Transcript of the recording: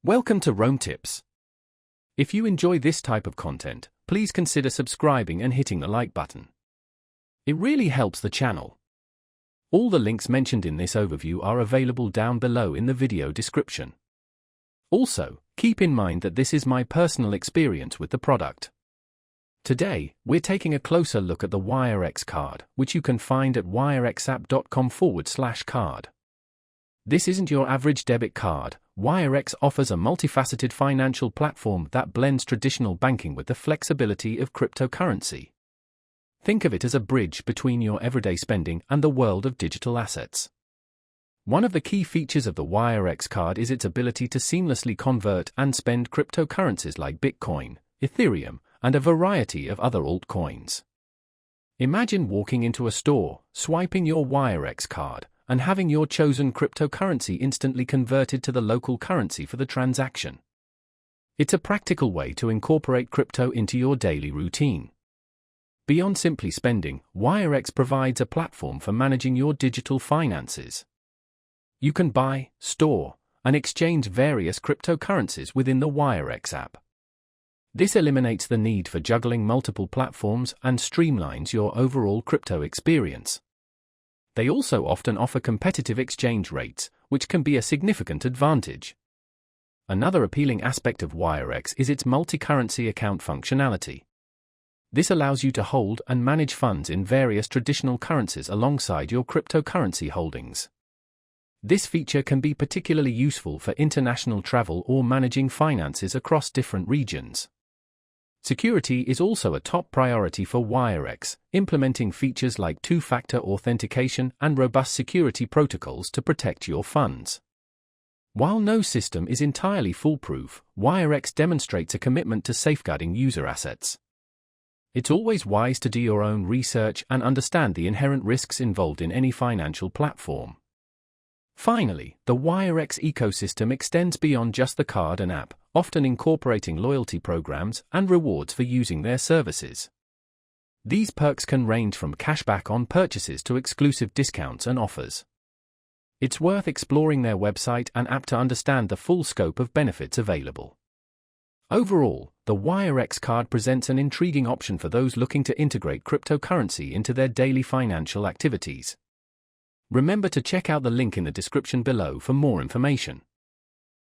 Welcome to Rome Tips. If you enjoy this type of content, please consider subscribing and hitting the like button. It really helps the channel. All the links mentioned in this overview are available down below in the video description. Also, keep in mind that this is my personal experience with the product. Today, we're taking a closer look at the Wirex card, which you can find at wirexapp.com/card. This isn't your average debit card. Wirex offers a multifaceted financial platform that blends traditional banking with the flexibility of cryptocurrency. Think of it as a bridge between your everyday spending and the world of digital assets. One of the key features of the Wirex card is its ability to seamlessly convert and spend cryptocurrencies like Bitcoin, Ethereum, and a variety of other altcoins. Imagine walking into a store, swiping your Wirex card, and having your chosen cryptocurrency instantly converted to the local currency for the transaction. It's a practical way to incorporate crypto into your daily routine. Beyond simply spending, Wirex provides a platform for managing your digital finances. You can buy, store, and exchange various cryptocurrencies within the Wirex app. This eliminates the need for juggling multiple platforms and streamlines your overall crypto experience. They also often offer competitive exchange rates, which can be a significant advantage. Another appealing aspect of Wirex is its multi-currency account functionality. This allows you to hold and manage funds in various traditional currencies alongside your cryptocurrency holdings. This feature can be particularly useful for international travel or managing finances across different regions. Security is also a top priority for Wirex, implementing features like two-factor authentication and robust security protocols to protect your funds. While no system is entirely foolproof, Wirex demonstrates a commitment to safeguarding user assets. It's always wise to do your own research and understand the inherent risks involved in any financial platform. Finally, the Wirex ecosystem extends beyond just the card and app, often incorporating loyalty programs and rewards for using their services. These perks can range from cashback on purchases to exclusive discounts and offers. It's worth exploring their website and app to understand the full scope of benefits available. Overall, the Wirex card presents an intriguing option for those looking to integrate cryptocurrency into their daily financial activities. Remember to check out the link in the description below for more information.